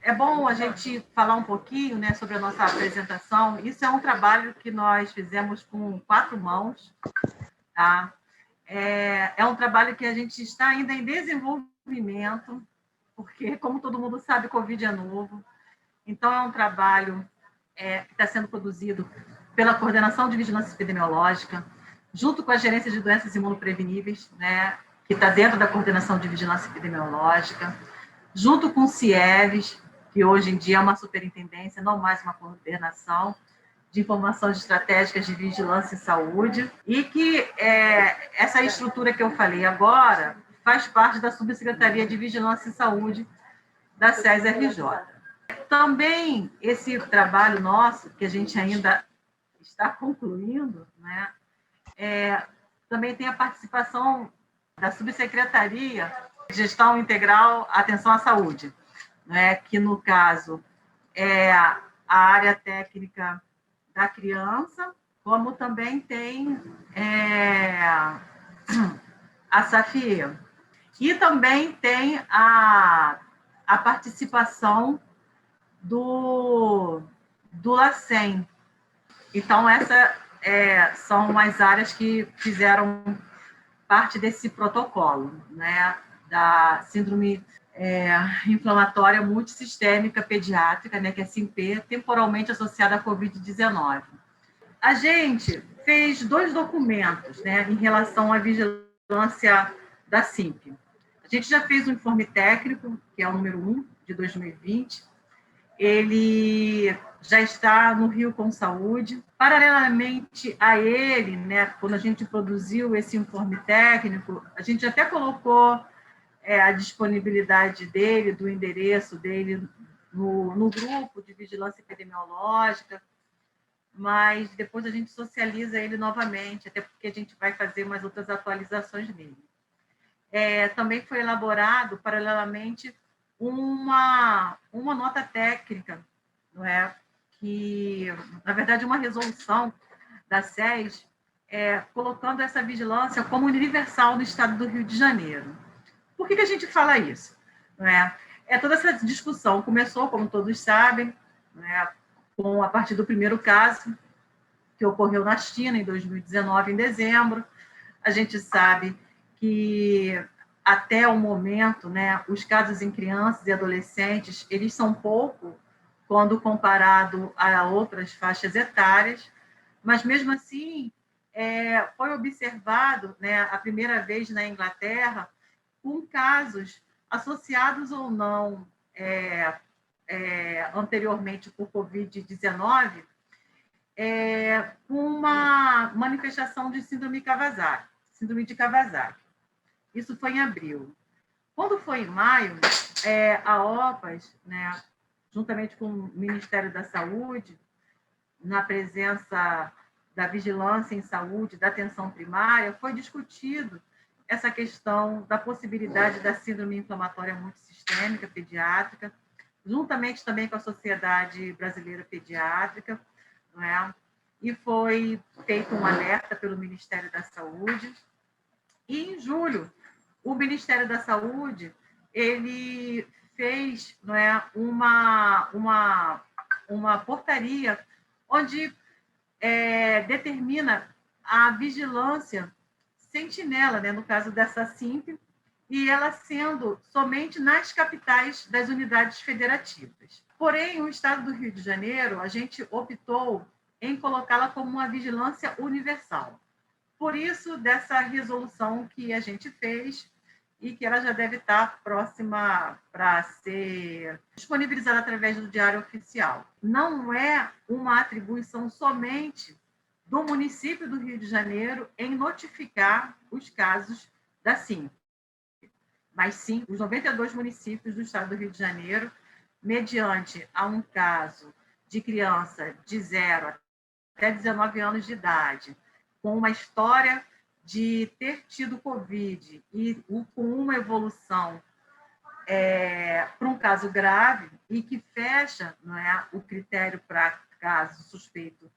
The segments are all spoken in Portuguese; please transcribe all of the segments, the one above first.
é bom a gente falar um pouquinho, né, sobre a nossa apresentação. Isso é um trabalho que nós fizemos com 4 mãos, tá? É um trabalho que a gente está ainda em desenvolvimento, porque, como todo mundo sabe, o Covid é novo. Então, é um trabalho que está sendo produzido pela Coordenação de Vigilância Epidemiológica, junto com a Gerência de Doenças Imunopreveníveis, né, que está dentro da Coordenação de Vigilância Epidemiológica, junto com o CIEVES, que hoje em dia é uma superintendência, não mais uma coordenação de informações estratégicas de vigilância e saúde, e que essa estrutura que eu falei agora faz parte da Subsecretaria de Vigilância e Saúde da SES-RJ. Também esse trabalho nosso, que a gente ainda está concluindo, né, também tem a participação da Subsecretaria de Gestão Integral Atenção à Saúde, né, que, no caso, é a área técnica da criança, como também tem a SAFIE. E também tem a participação do LACEN. Então, essas são as áreas que fizeram parte desse protocolo, né, da síndrome inflamatória multissistêmica pediátrica, né, que é SINP, temporalmente associada à Covid-19. A gente fez 2 documentos, né, em relação à vigilância da SINP. A gente já fez um informe técnico, que é o número 1, de 2020. Ele já está no Rio com Saúde. Paralelamente a ele, né, quando a gente produziu esse informe técnico, a gente até colocou a disponibilidade dele, do endereço dele, no grupo de vigilância epidemiológica, mas depois a gente socializa ele novamente, até porque a gente vai fazer umas outras atualizações nele. Também foi elaborado, paralelamente, uma nota técnica, não é? Que, na verdade, uma resolução da SES, colocando essa vigilância como universal no estado do Rio de Janeiro. Por que a gente fala isso? Não é? Toda essa discussão começou, como todos sabem, não é? A partir do primeiro caso, que ocorreu na China, em 2019, em dezembro. A gente sabe que, até o momento, né, os casos em crianças e adolescentes, eles são pouco quando comparado a outras faixas etárias, mas, mesmo assim, foi observado, né, a primeira vez na Inglaterra, com casos associados ou não anteriormente por Covid-19, com uma manifestação de síndrome de Kawasaki. Isso foi em abril. Quando foi em maio, a OPAS, né, juntamente com o Ministério da Saúde, na presença da Vigilância em Saúde, da Atenção Primária, foi discutido essa questão da possibilidade da síndrome inflamatória multissistêmica pediátrica, juntamente também com a Sociedade Brasileira Pediátrica, não é? E foi feito um alerta pelo Ministério da Saúde. E, em julho, o Ministério da Saúde ele fez, não é, uma portaria onde determina a vigilância sentinela, né, no caso dessa SINP, e ela sendo somente nas capitais das unidades federativas. Porém, o Estado do Rio de Janeiro, a gente optou em colocá-la como uma vigilância universal. Por isso, dessa resolução que a gente fez e que ela já deve estar próxima para ser disponibilizada através do Diário Oficial. Não é uma atribuição somente do município do Rio de Janeiro em notificar os casos da SINP, mas sim os 92 municípios do estado do Rio de Janeiro, mediante a um caso de criança de 0 até 19 anos de idade, com uma história de ter tido Covid e com uma evolução para um caso grave e que fecha, não é, o critério para caso suspeito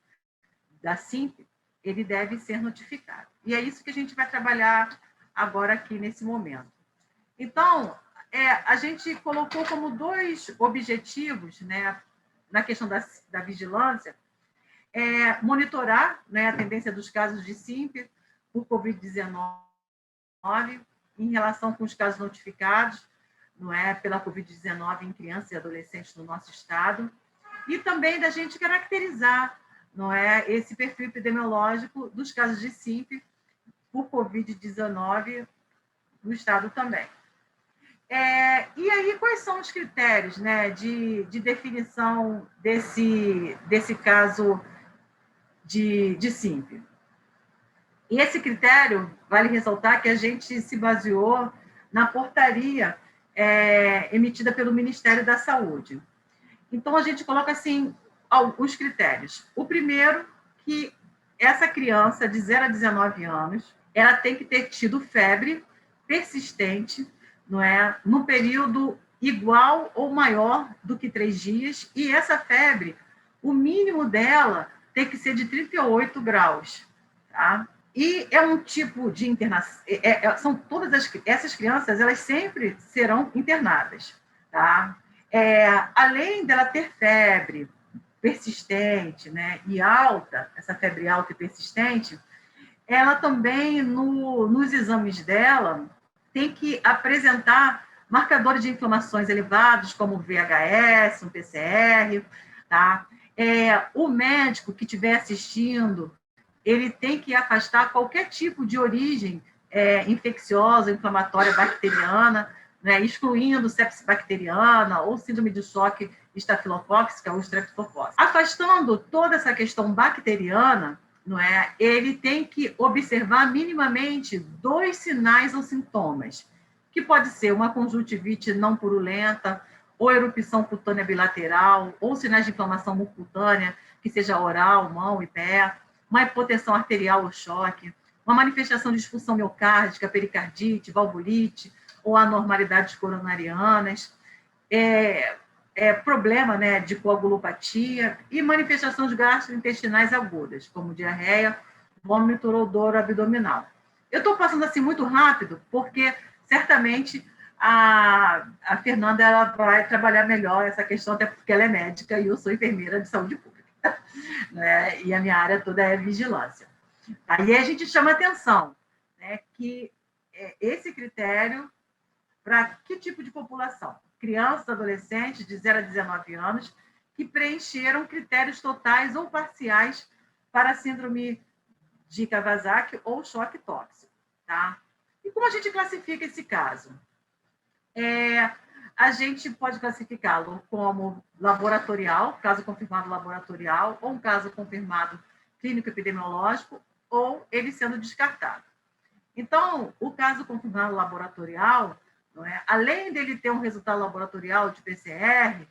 da SINP, ele deve ser notificado. E é isso que a gente vai trabalhar agora aqui nesse momento. Então, a gente colocou como 2 objetivos, né, na questão da vigilância, monitorar, né, a tendência dos casos de SIMP por Covid-19 em relação com os casos notificados, não é, pela Covid-19 em crianças e adolescentes no nosso estado, e também da gente caracterizar, não é, esse perfil epidemiológico dos casos de SIMP por Covid-19 no estado também. E aí, quais são os critérios, né, de definição desse caso de SIMP? E esse critério, vale ressaltar que a gente se baseou na portaria emitida pelo Ministério da Saúde. Então, a gente coloca, assim, alguns critérios. O primeiro, que essa criança de 0 a 19 anos, ela tem que ter tido febre persistente, não é, no período igual ou maior do que 3 dias, e essa febre, o mínimo dela tem que ser de 38 graus, tá? E é um tipo de internação, são todas essas crianças, elas sempre serão internadas, tá? Além dela ter febre persistente, né, e alta, essa febre alta e persistente, ela também, nos exames dela, tem que apresentar marcadores de inflamações elevados, como o VHS, um PCR, tá? O médico que estiver assistindo, ele tem que afastar qualquer tipo de origem infecciosa, inflamatória, bacteriana, né, excluindo sepse bacteriana ou síndrome de choque estafilocócica ou streptocócica. Afastando toda essa questão bacteriana, não é? Ele tem que observar minimamente 2 sinais ou sintomas, que pode ser uma conjuntivite não purulenta, ou erupção cutânea bilateral, ou sinais de inflamação mucocutânea, que seja oral, mão e pé, uma hipotensão arterial ou choque, uma manifestação de disfunção miocárdica, pericardite, valvulite, ou anormalidades coronarianas, problema, né, de coagulopatia e manifestações gastrointestinais agudas, como diarreia, vômito ou dor abdominal. Eu estou passando assim muito rápido, porque certamente a Fernanda ela vai trabalhar melhor essa questão, até porque ela é médica e eu sou enfermeira de saúde pública, né? E a minha área toda é vigilância. Aí a gente chama atenção, né, que esse critério para que tipo de população? Crianças, adolescentes de 0 a 19 anos que preencheram critérios totais ou parciais para a síndrome de Kawasaki ou choque tóxico, tá? E como a gente classifica esse caso? A gente pode classificá-lo como laboratorial, caso confirmado laboratorial, ou um caso confirmado clínico-epidemiológico, ou ele sendo descartado. Então, o caso confirmado laboratorial, não é? Além dele ter um resultado laboratorial de PCR,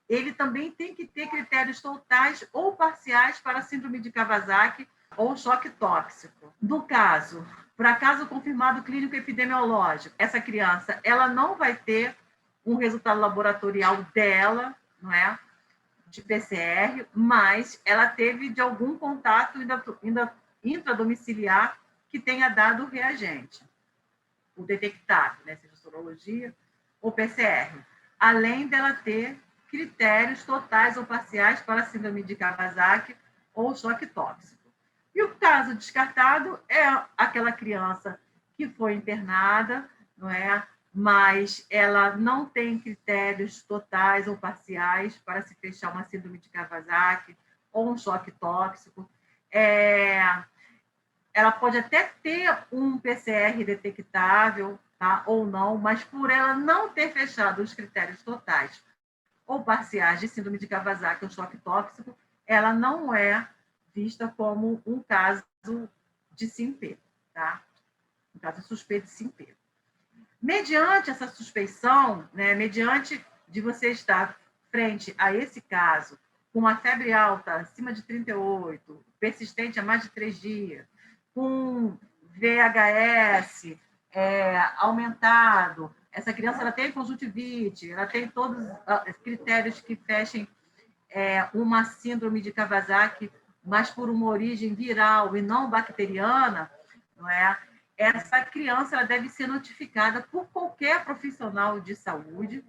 ele também tem que ter critérios totais ou parciais para a síndrome de Kawasaki ou choque tóxico. No caso, para caso confirmado clínico epidemiológico, essa criança ela não vai ter um resultado laboratorial dela, não é, de PCR, mas ela teve de algum contato intradomiciliar que tenha dado o reagente, o detectado, né, seja sorologia ou PCR, além dela ter critérios totais ou parciais para a síndrome de Kawasaki ou choque tóxico. E o caso descartado é aquela criança que foi internada, não é? Mas ela não tem critérios totais ou parciais para se fechar uma síndrome de Kawasaki ou um choque tóxico. Ela pode até ter um PCR detectável, tá? Ou não, mas por ela não ter fechado os critérios totais ou parciais de síndrome de Kawasaki ou choque tóxico, ela não é vista como um caso de SIMP, tá? Um caso suspeito de SIMP. Mediante essa suspeição, né, mediante de você estar frente a esse caso, com uma febre alta acima de 38, persistente há mais de 3 dias, com VHS aumentado, essa criança ela tem conjuntivite, ela tem todos os critérios que fechem uma síndrome de Kawasaki, mas por uma origem viral e não bacteriana, não é? essa criança ela deve ser notificada por qualquer profissional de saúde,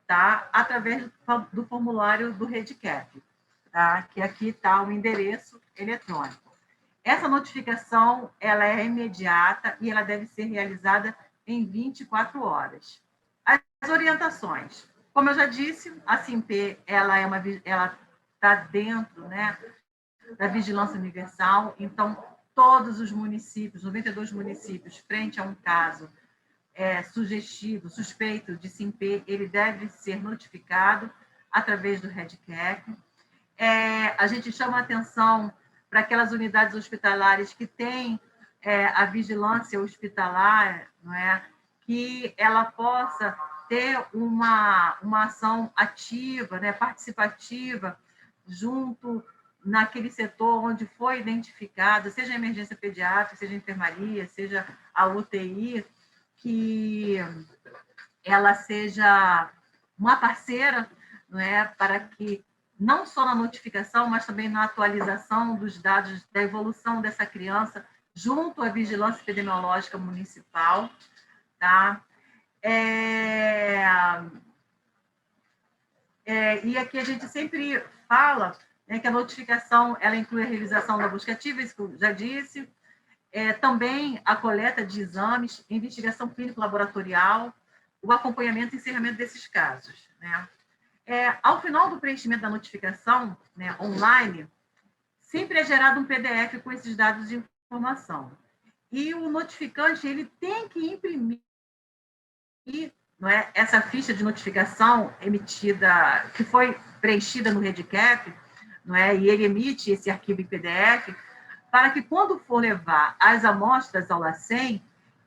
tá? Através do formulário do REDCAP, tá? Que aqui está o endereço eletrônico. Essa notificação ela é imediata e ela deve ser realizada em 24 horas. As orientações. Como eu já disse, a SIMP ela está dentro, né, da Vigilância Universal, então todos os municípios, 92 municípios, frente a um caso sugestivo, suspeito de SIMP, ele deve ser notificado através do REDCAP. A gente chama a atenção para aquelas unidades hospitalares que têm a vigilância hospitalar, não é? Que ela possa ter uma ação ativa, né, participativa, junto naquele setor onde foi identificado, seja a emergência pediátrica, seja a enfermaria, seja a UTI, que ela seja uma parceira, não é, para que não só na notificação, mas também na atualização dos dados da evolução dessa criança junto à vigilância epidemiológica municipal, tá? E aqui a gente sempre fala, né, que a notificação ela inclui a realização da busca ativa, isso que eu já disse, também a coleta de exames, investigação clínico-laboratorial, o acompanhamento e encerramento desses casos, né? Ao final do preenchimento da notificação, né, online, sempre é gerado um PDF com esses dados de informação. E o notificante ele tem que imprimir, não é, essa ficha de notificação emitida, que foi preenchida no REDCAP, não é, e ele emite esse arquivo em PDF, para que, quando for levar as amostras ao LACEN,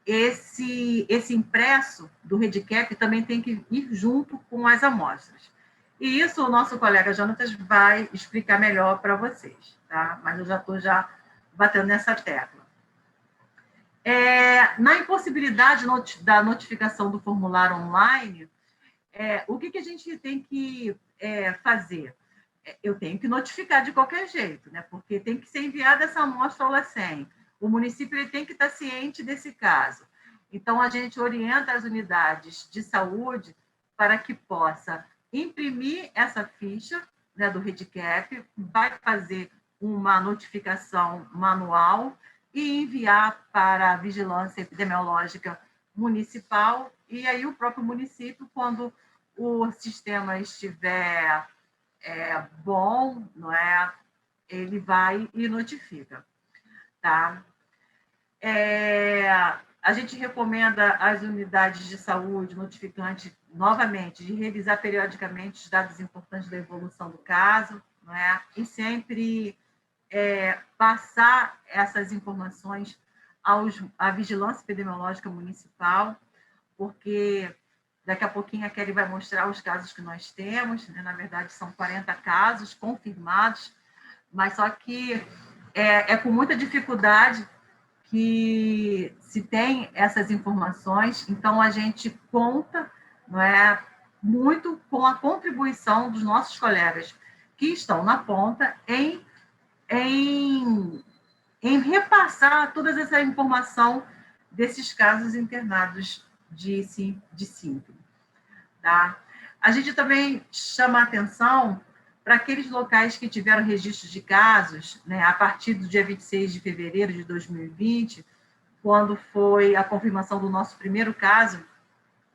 esse impresso do REDCAP também tem que ir junto com as amostras. E isso o nosso colega Jonatas vai explicar melhor para vocês, tá? Mas eu já estou batendo nessa tecla. Na impossibilidade da notificação do formulário online, o que a gente tem que fazer? Eu tenho que notificar de qualquer jeito, né? Porque tem que ser enviada essa amostra ao LACEN. O município ele tem que estar ciente desse caso. Então, a gente orienta as unidades de saúde para que possa imprimir essa ficha, né, do REDCAP, vai fazer uma notificação manual e enviar para a Vigilância Epidemiológica Municipal, e aí o próprio município, quando o sistema estiver bom, não é? Ele vai e notifica, tá? A gente recomenda às unidades de saúde notificante, novamente, de revisar periodicamente os dados importantes da evolução do caso, não é? E sempre passar essas informações à Vigilância Epidemiológica Municipal, porque daqui a pouquinho a Kelly vai mostrar os casos que nós temos, né? Na verdade, são 40 casos confirmados, mas só que com muita dificuldade que se tem essas informações, então a gente conta, não é, muito com a contribuição dos nossos colegas que estão na ponta em repassar toda essa informação desses casos internados de síndrome. Tá? A gente também chama a atenção para aqueles locais que tiveram registro de casos, né, a partir do dia 26 de fevereiro de 2020, quando foi a confirmação do nosso primeiro caso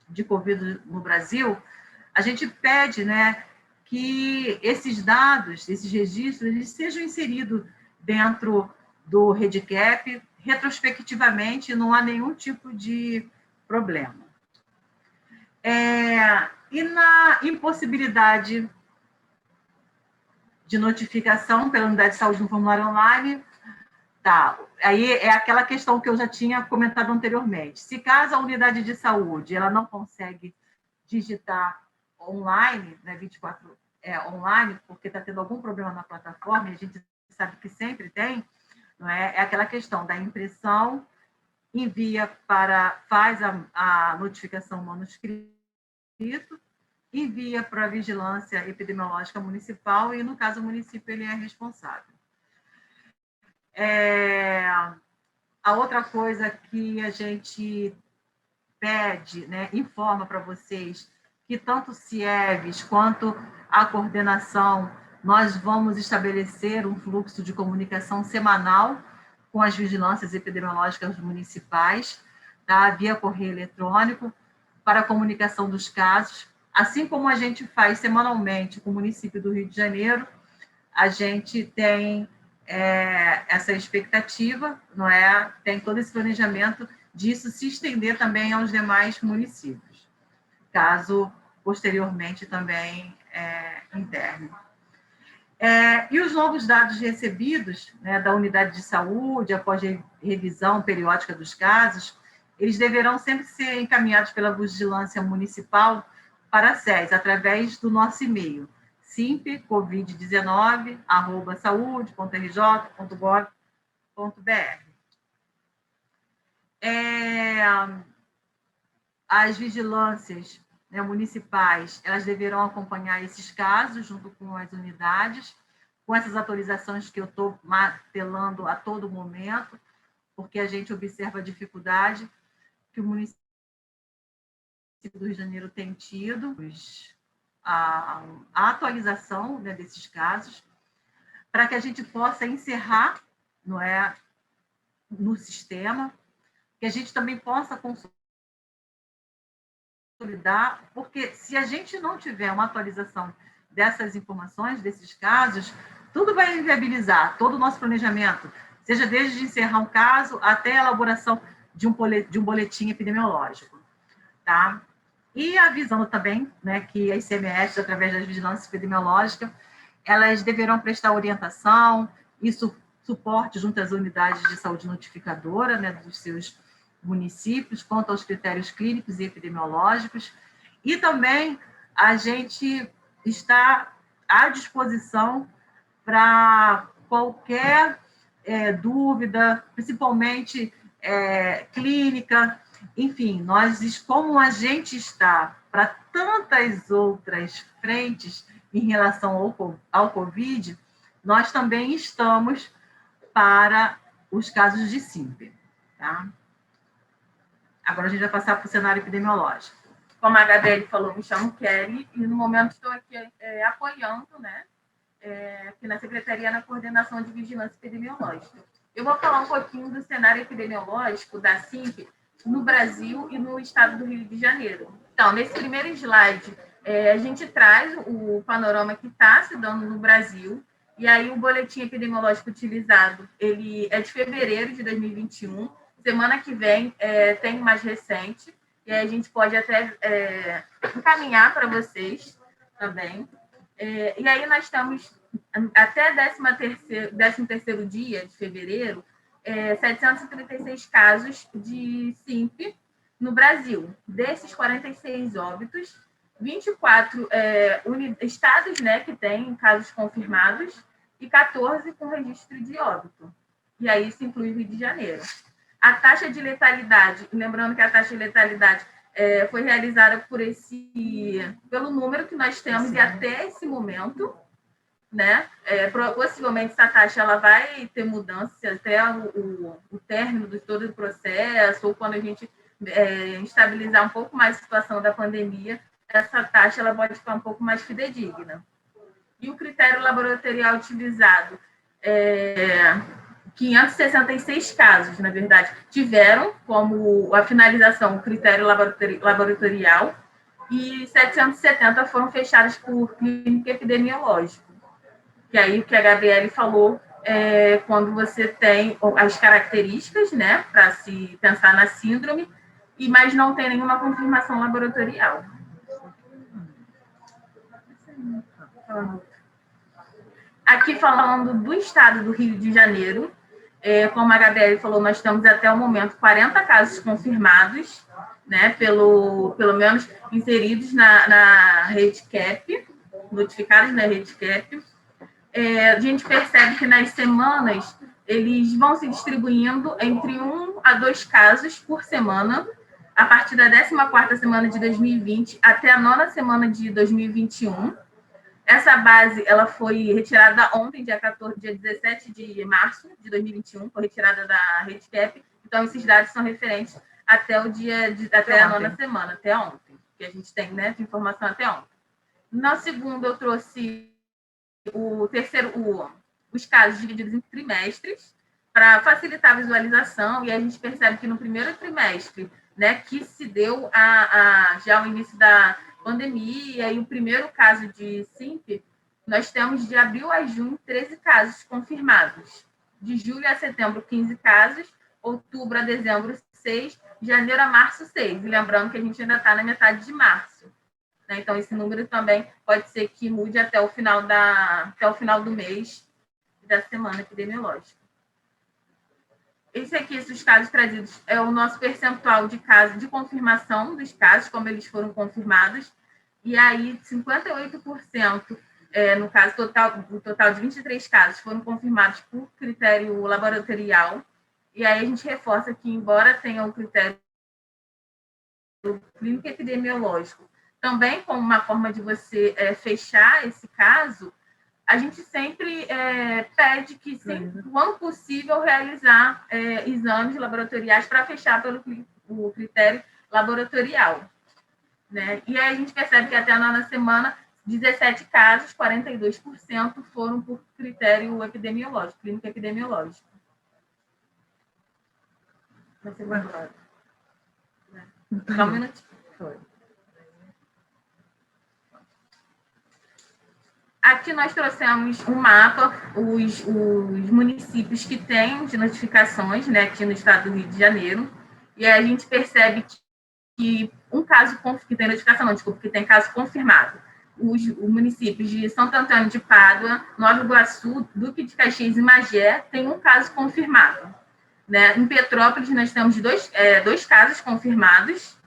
de Covid no Brasil, a gente pede, né, que esses dados, esses registros, eles sejam inseridos dentro do REDCAP retrospectivamente, não há nenhum tipo de problema. E na impossibilidade de notificação pela unidade de saúde no formulário online, tá, aí é aquela questão que eu já tinha comentado anteriormente. Se caso a unidade de saúde ela não consegue digitar online, né, 24 online, porque está tendo algum problema na plataforma, e a gente sabe que sempre tem, não é? É aquela questão da impressão, faz a notificação manuscrito, envia para a Vigilância Epidemiológica Municipal e, no caso, o município ele é responsável. A outra coisa que a gente pede, né, informa para vocês que tanto o CIEVES quanto a coordenação, nós vamos estabelecer um fluxo de comunicação semanal com as vigilâncias epidemiológicas municipais, tá, via correio eletrônico, para a comunicação dos casos, assim como a gente faz semanalmente com o município do Rio de Janeiro, a gente tem essa expectativa, não é? Tem todo esse planejamento disso se estender também aos demais municípios, caso posteriormente também interne. E os novos dados recebidos, né, da unidade de saúde, após revisão periódica dos casos, eles deverão sempre ser encaminhados pela vigilância municipal para a SES, através do nosso e-mail, simpcovid19@saude.rj.gov.br. As vigilâncias, né, municipais, elas deverão acompanhar esses casos junto com as unidades, com essas atualizações que eu estou martelando a todo momento, porque a gente observa a dificuldade que o município do Rio de Janeiro tem tido, a atualização, né, desses casos, para que a gente possa encerrar, não é, no sistema, que a gente também possa consolidar, porque se a gente não tiver uma atualização dessas informações, desses casos, tudo vai inviabilizar todo o nosso planejamento, seja desde encerrar um caso até a elaboração de um boletim epidemiológico, tá? E avisando também, né, que as ICMS, através das vigilâncias epidemiológicas, elas deverão prestar orientação e suporte junto às unidades de saúde notificadora, né, dos seus municípios, quanto aos critérios clínicos e epidemiológicos. E também a gente está à disposição para qualquer dúvida, principalmente clínica, enfim, nós, como a gente está para tantas outras frentes em relação ao Covid, nós também estamos para os casos de SIMP, tá? Agora a gente vai passar para o cenário epidemiológico. Como a Gabriele falou, me chamo Kelly e no momento estou aqui apoiando, né, aqui na Secretaria, na Coordenação de Vigilância Epidemiológica. Eu vou falar um pouquinho do cenário epidemiológico da SIMP no Brasil e no estado do Rio de Janeiro. Então, nesse primeiro slide, a gente traz o panorama que está se dando no Brasil, e aí o boletim epidemiológico utilizado, ele é de fevereiro de 2021, semana que vem tem mais recente, e aí a gente pode até encaminhar para vocês também. E aí nós estamos, até 13º dia de fevereiro, 736 casos de SIMP no Brasil. Desses 46 óbitos, 24 estados, né, que têm casos confirmados e 14 com registro de óbito. E aí isso inclui o Rio de Janeiro. A taxa de letalidade, lembrando que a taxa de letalidade foi realizada pelo número que nós temos e até esse momento, né? Possivelmente essa taxa ela vai ter mudança até o término de todo o processo, ou quando a gente estabilizar um pouco mais a situação da pandemia, essa taxa ela pode ficar um pouco mais fidedigna. E o critério laboratorial utilizado, 566 casos, na verdade, tiveram como a finalização o critério laboratorial e 770 foram fechados por clínico epidemiológico. Que aí o que a Gabriele falou quando você tem as características, né, para se pensar na síndrome, mas não tem nenhuma confirmação laboratorial. Aqui falando do estado do Rio de Janeiro, como a Gabriele falou, nós temos até o momento 40 casos confirmados, né, pelo menos inseridos na rede CAP, notificados na rede CAP. A gente percebe que nas semanas eles vão se distribuindo entre 1 a 2 casos por semana, a partir da 14ª semana de 2020 até a 9ª semana de 2021. Essa base ela foi retirada ontem, dia 17 de março de 2021, foi retirada da rede CAP, Então, esses dados são referentes até o dia até a 9ª semana, até ontem, que a gente tem, né, de informação até ontem. Na segunda, eu trouxe os casos divididos em trimestres, para facilitar a visualização, e a gente percebe que no primeiro trimestre, né, que se deu já o início da pandemia, e o primeiro caso de SIMP, nós temos de abril a junho 13 casos confirmados. De julho a setembro, 15 casos, outubro a dezembro, 6, janeiro a março, 6. E lembrando que a gente ainda está na metade de março. Né? Então, esse número também pode ser que mude até o final do mês da semana epidemiológica. Esse aqui, esses casos trazidos, é o nosso percentual de casos de confirmação dos casos, como eles foram confirmados. E aí, 58%, no caso o total de 23 casos, foram confirmados por critério laboratorial. E aí a gente reforça que, embora tenha o critério clínico epidemiológico, também como uma forma de você fechar esse caso, a gente sempre pede que, quando possível, realizar exames laboratoriais para fechar pelo o critério laboratorial. Né? E aí a gente percebe que até a 9ª semana, 17 casos, 42% foram por critério epidemiológico, clínico epidemiológico. Vai ser mais claro. Só um minutinho. Aqui nós trouxemos um mapa, os municípios que têm de notificações, né, aqui no estado do Rio de Janeiro, e aí a gente percebe que um caso que tem notificação, não, desculpa, que tem caso confirmado. Os municípios de Santo Antônio de Pádua, Nova Iguaçu, Duque de Caxias e Magé têm um caso confirmado. Né? Em Petrópolis, nós temos dois casos confirmados.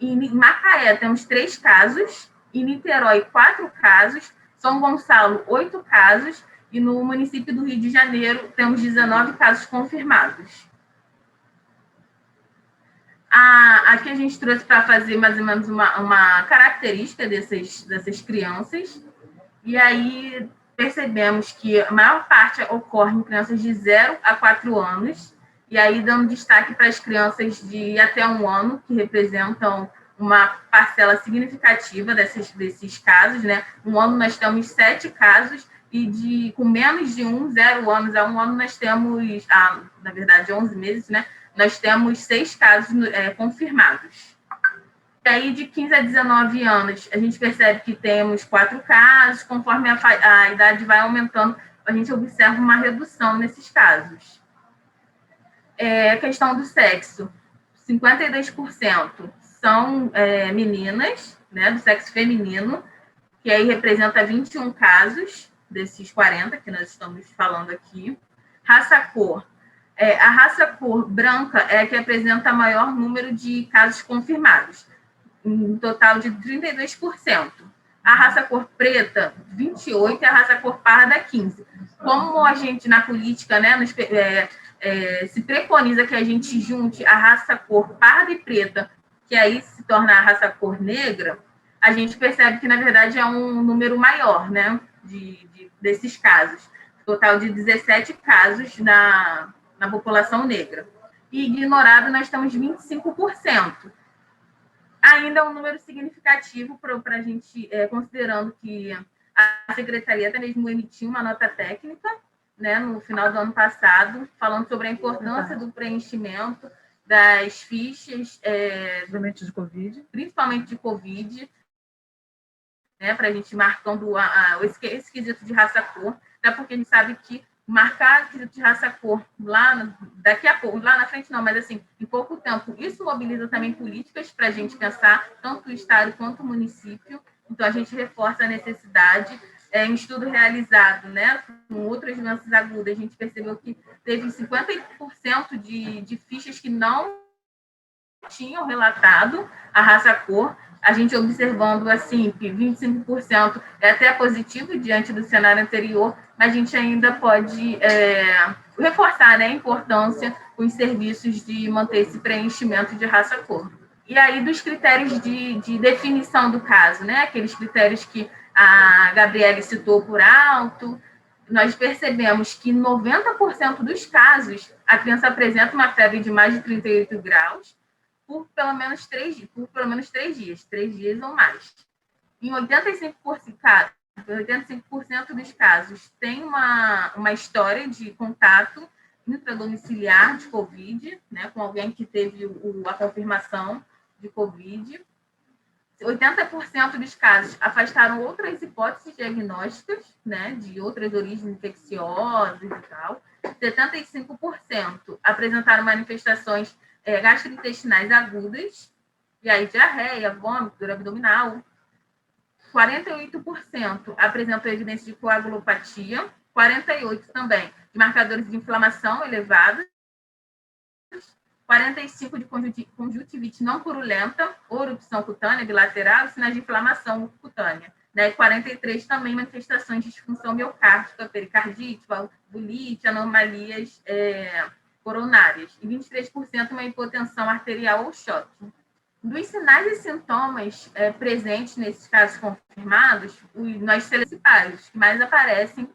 Em Macaé, temos 3 casos. Em Niterói, 4 casos. São Gonçalo, 8 casos. E no município do Rio de Janeiro, temos 19 casos confirmados. Aqui a gente trouxe para fazer mais ou menos uma característica dessas crianças. E aí percebemos que a maior parte ocorre em crianças de 0 a 4 anos. E aí dando destaque para as crianças de até 1 ano, que representam uma parcela significativa desses casos. Né? 1 ano nós temos 7 casos, e com menos de 0 anos a 1 ano nós temos, na verdade, 11 meses, né? Nós temos 6 casos confirmados. E aí, de 15 a 19 anos, a gente percebe que temos 4 casos. Conforme a idade vai aumentando, a gente observa uma redução nesses casos. A questão do sexo, 52% são meninas, né, do sexo feminino, que aí representa 21 casos desses 40 que nós estamos falando aqui. Raça-cor. A raça-cor branca é a que apresenta maior número de casos confirmados, um total de 32%. A raça-cor preta, 28%, e a raça-cor parda, 15%. Como a gente, na política, né, se preconiza que a gente junte a raça-cor parda e preta, que aí se torna a raça-cor negra, a gente percebe que, na verdade, é um número maior, né, desses casos. Total de 17 casos na população negra. E ignorado, nós temos 25%. Ainda é um número significativo para a gente, considerando que a Secretaria até mesmo emitiu uma nota técnica, né, no final do ano passado, falando sobre a importância do preenchimento das fichas, principalmente de Covid, né, para a gente marcando esse quesito de raça-cor, até porque a gente sabe que marcar quesito de raça-cor daqui a pouco, lá na frente não, mas assim, em pouco tempo, isso mobiliza também políticas para a gente pensar, tanto o Estado quanto o município. Então, a gente reforça a necessidade. Em estudo realizado, né, com outras doenças agudas, a gente percebeu que teve 50% de fichas que não tinham relatado a raça-cor. A gente observando, assim, que 25% é até positivo diante do cenário anterior, mas a gente ainda pode reforçar, né, a importância dos serviços de manter esse preenchimento de raça-cor. E aí, dos critérios de definição do caso, né, aqueles critérios que a Gabriele citou por alto, nós percebemos que 90% dos casos, a criança apresenta uma febre de mais de 38 graus por pelo menos 3 dias, 3 dias ou mais. Em 85% dos casos, tem uma história de contato intradomiciliar de Covid, né, com alguém que teve a confirmação de Covid. 80% dos casos afastaram outras hipóteses diagnósticas, né, de outras origens infecciosas e tal. 75% apresentaram manifestações gastrointestinais agudas, e aí diarreia, vômito, dor abdominal. 48% apresentou evidência de coagulopatia, 48% também de marcadores de inflamação elevados, 45% de conjuntivite não purulenta, ou erupção cutânea bilateral, e sinais de inflamação cutânea. Né? 43% também manifestações de disfunção miocárdica, pericardite, valvulite, anomalias coronárias. E 23% uma hipotensão arterial ou choque. Dos sinais e sintomas presentes nesses casos confirmados, nós selecionamos os que mais aparecem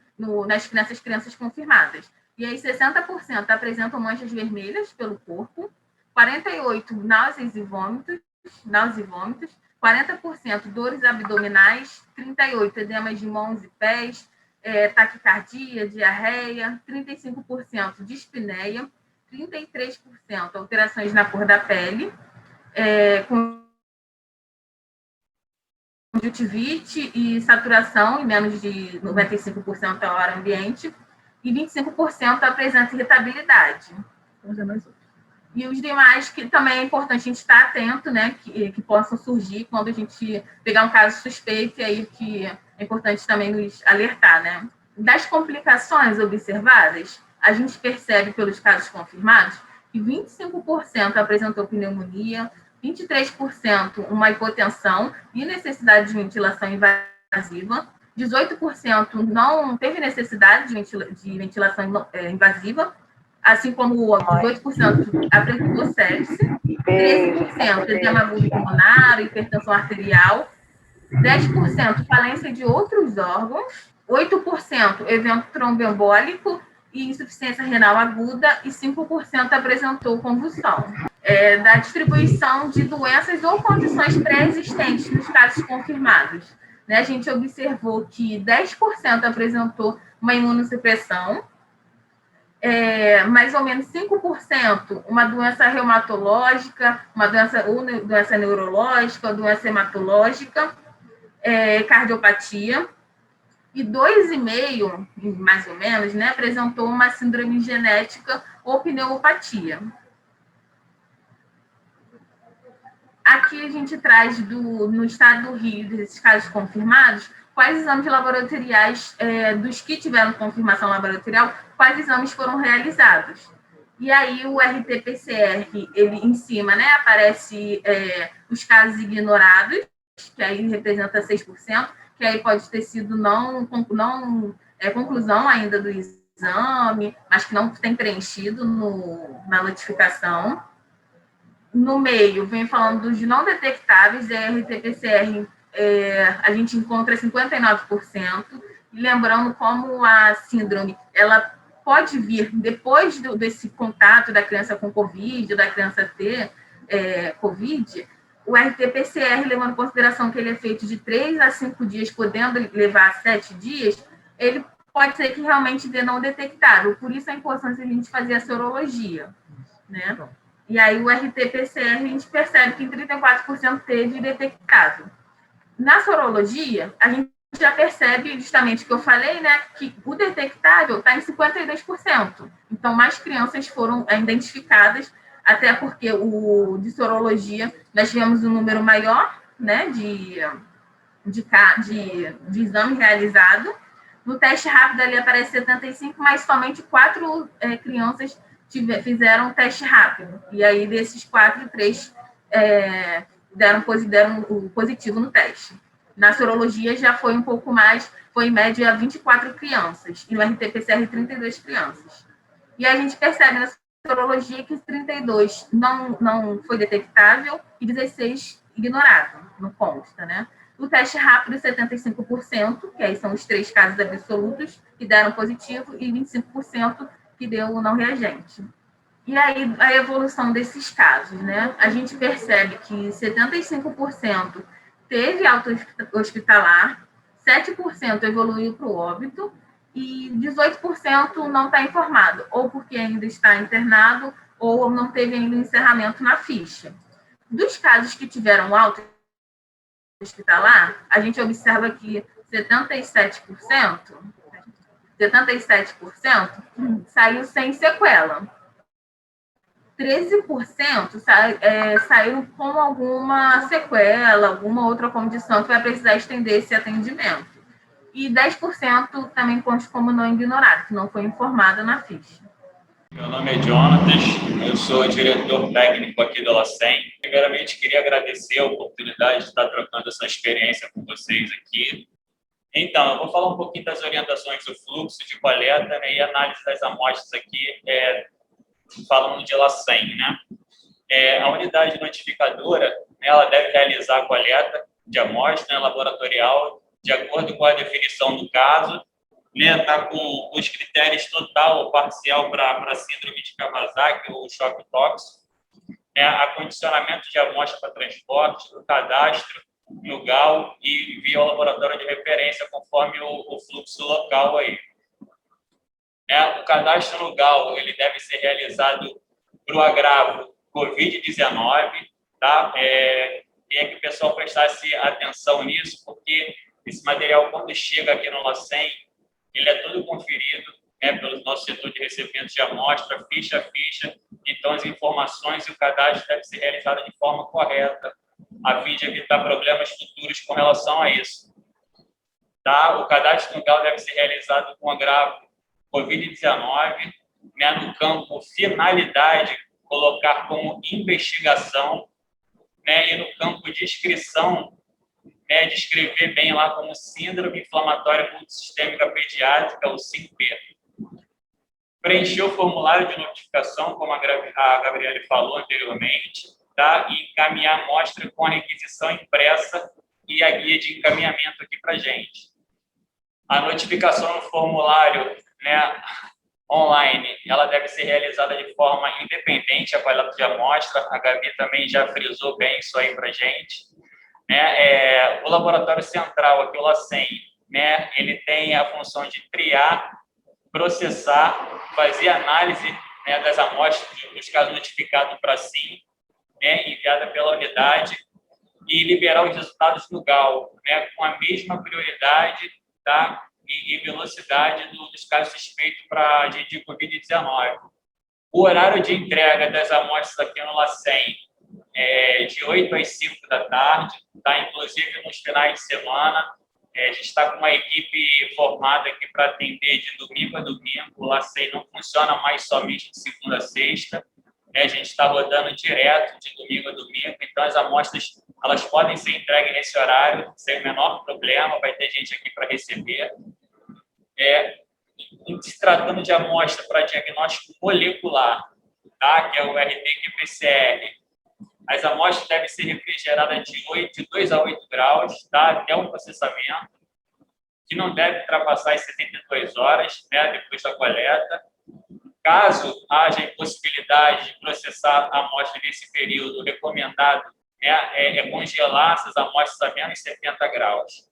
nessas crianças confirmadas. E aí, 60% apresentam manchas vermelhas pelo corpo, 48% náuseas e vômitos, 40% dores abdominais, 38% edemas de mãos e pés, taquicardia, diarreia, 35% dispneia, 33% alterações na cor da pele, conjuntivite e saturação em menos de 95% ao ar ambiente, e 25% apresenta irritabilidade. E os demais, que também é importante a gente estar atento, né, que possam surgir quando a gente pegar um caso suspeito, e aí que é importante também nos alertar, né. Das complicações observadas, a gente percebe pelos casos confirmados que 25% apresentou pneumonia, 23% uma hipotensão e necessidade de ventilação invasiva, 18% não teve necessidade de ventilação invasiva, assim como 18% apresentou sepse, 13% edema agudo pulmonar, hipertensão arterial, 10% falência de outros órgãos, 8% evento tromboembólico e insuficiência renal aguda, e 5% apresentou convulsão. Da distribuição de doenças ou condições pré-existentes nos casos confirmados, né, a gente observou que 10% apresentou uma imunossupressão, mais ou menos 5% uma doença reumatológica, uma doença neurológica, doença hematológica, cardiopatia, e 2,5%, mais ou menos, né, apresentou uma síndrome genética ou pneumopatia. Aqui a gente traz, no estado do Rio, desses casos confirmados, quais exames laboratoriais, dos que tiveram confirmação laboratorial, quais exames foram realizados. E aí o RT-PCR, ele em cima, né, aparece os casos ignorados, que aí representa 6%, que aí pode ter sido conclusão ainda do exame, mas que não tem preenchido na notificação. No meio, vem falando dos não detectáveis, RT-PCR, a gente encontra 59%, e lembrando como a síndrome, ela pode vir depois desse contato da criança com Covid, da criança ter Covid, o RT-PCR, levando em consideração que ele é feito de 3 a 5 dias, podendo levar a 7 dias, ele pode ser que realmente dê não detectável, por isso a importância de a gente fazer a sorologia, né? E aí o RT-PCR, a gente percebe que em 34% teve detectável. Na sorologia, a gente já percebe justamente o que eu falei, né, que o detectável está em 52%. Então, mais crianças foram identificadas, até porque de sorologia nós tivemos um número maior, né, de exame realizado. No teste rápido ali aparece 75, mas somente 4 crianças fizeram teste rápido. E aí, desses 4, 3 deram o positivo no teste. Na sorologia já foi um pouco mais, foi em média 24 crianças, e no RT-PCR 32 crianças. E a gente percebe na sorologia que 32 não foi detectável e 16 ignorado, não consta, né? O teste rápido, 75%, que aí são os 3 casos absolutos que deram positivo, e 25% que deu não reagente. E aí, a evolução desses casos, né? A gente percebe que 75% teve alta hospitalar, 7% evoluiu para o óbito e 18% não está informado, ou porque ainda está internado, ou não teve ainda encerramento na ficha. Dos casos que tiveram alta hospitalar, a gente observa que 77% saiu sem sequela. 13% saíram com alguma sequela, alguma outra condição que vai precisar estender esse atendimento. E 10% também consta como não ignorado, que não foi informado na ficha. Meu nome é Jonatas, eu sou diretor técnico aqui da LACEN. Primeiramente, queria agradecer a oportunidade de estar trocando essa experiência com vocês aqui. Então, eu vou falar um pouquinho das orientações do fluxo de coleta, né, e análise das amostras aqui, falando de LACEN, né? A unidade notificadora, né, ela deve realizar a coleta de amostra, né, laboratorial de acordo com a definição do caso, né, tá com os critérios total ou parcial para síndrome de Kawasaki ou choque tóxico, né, acondicionamento de amostra para transporte, o cadastro no GAL e via o laboratório de referência conforme o fluxo local aí. O cadastro no GAL ele deve ser realizado para o agravo Covid-19, tá? Queria que o pessoal prestasse atenção nisso, porque esse material, quando chega aqui no LACEN, ele é todo conferido, né, pelo nosso setor de recebimento de amostra, ficha a ficha, então as informações e o cadastro devem ser realizados de forma correta, a fim de evitar problemas futuros com relação a isso. Tá? O cadastro no GAL deve ser realizado com agravo Covid-19, né, no campo finalidade, colocar como investigação, né, e no campo de inscrição, né, descrever bem lá como síndrome inflamatória multissistêmica pediátrica, o SINP. Preencher o formulário de notificação, como a Gabriele falou anteriormente, tá? E encaminhar a amostra com a requisição impressa e a guia de encaminhamento aqui para a gente. A notificação no formulário, né, online, ela deve ser realizada de forma independente à coleta de amostra. A Gabi também já frisou bem isso aí para a gente. Né? O laboratório central, aqui o LACEN, né, ele tem a função de triar, processar, fazer análise, né, das amostras dos casos notificados para SIM, né, enviada pela unidade, e liberar os resultados no GAL, né, com a mesma prioridade, tá, e velocidade dos casos suspeitos de Covid-19. O horário de entrega das amostras aqui no LACEN é de 8 às 5 da tarde, tá? Inclusive nos finais de semana. A gente está com uma equipe formada aqui para atender de domingo a domingo. O LACEN não funciona mais somente de segunda a sexta. A gente está rodando direto de domingo a domingo. Então, as amostras elas podem ser entregues nesse horário sem o menor problema. Vai ter gente aqui para receber. Se tratando de amostra para diagnóstico molecular, tá? Que é o RT-PCR, as amostras devem ser refrigeradas de 2 a 8 graus, tá? Até o processamento, que não deve ultrapassar as 72 horas, né, depois da coleta. Caso haja impossibilidade de processar a amostra nesse período, recomendado, né, congelar essas amostras a menos 70 graus.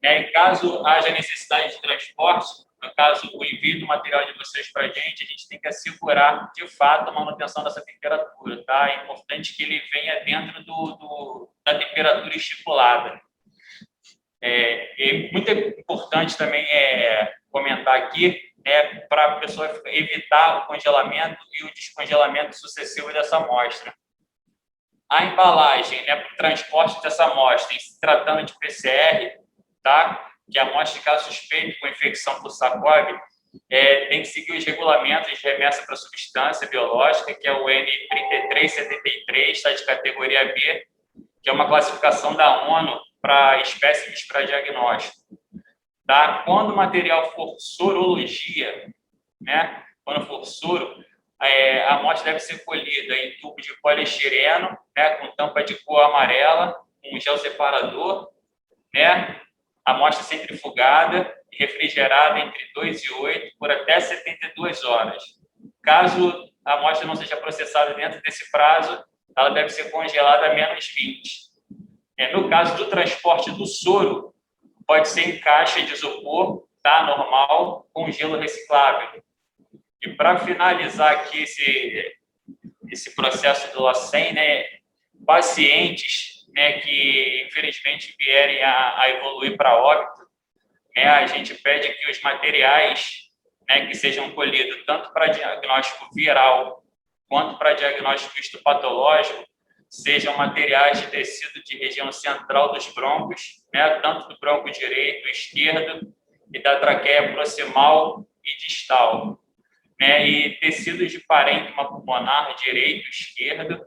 E caso haja necessidade de transporte, no caso, o envio do material de vocês para a gente tem que assegurar, de fato, a manutenção dessa temperatura, tá? É importante que ele venha dentro da temperatura estipulada. Muito importante também comentar aqui, para a pessoa evitar o congelamento e o descongelamento sucessivo dessa amostra. A embalagem, né, para o transporte dessa amostra, se tratando de PCR, tá? Que a amostra de caso suspeito com infecção por SARS-CoV tem que seguir os regulamentos de remessa para substância biológica, que é o N3373, tá, de categoria B, que é uma classificação da ONU para espécimes para diagnóstico. Tá? Quando o material for sorologia, né? Quando for soro, a amostra deve ser colhida em tubo de poliestireno, né? Com tampa de cor amarela, com gel separador, né? Amostra centrifugada e refrigerada entre 2 e 8 por até 72 horas. Caso a amostra não seja processada dentro desse prazo, ela deve ser congelada a -20. No caso do transporte do soro, pode ser em caixa de isopor, tá? Normal, com gelo reciclável. E para finalizar aqui esse processo do LACEN, né, pacientes, né, que infelizmente vierem a evoluir para óbito, né, a gente pede que os materiais, né, que sejam colhidos tanto para diagnóstico viral quanto para diagnóstico histopatológico sejam materiais de tecido de região central dos brônquios, né, tanto do bronco direito, esquerdo e da traqueia proximal e distal, né, e tecidos de parênquima pulmonar direito, esquerdo,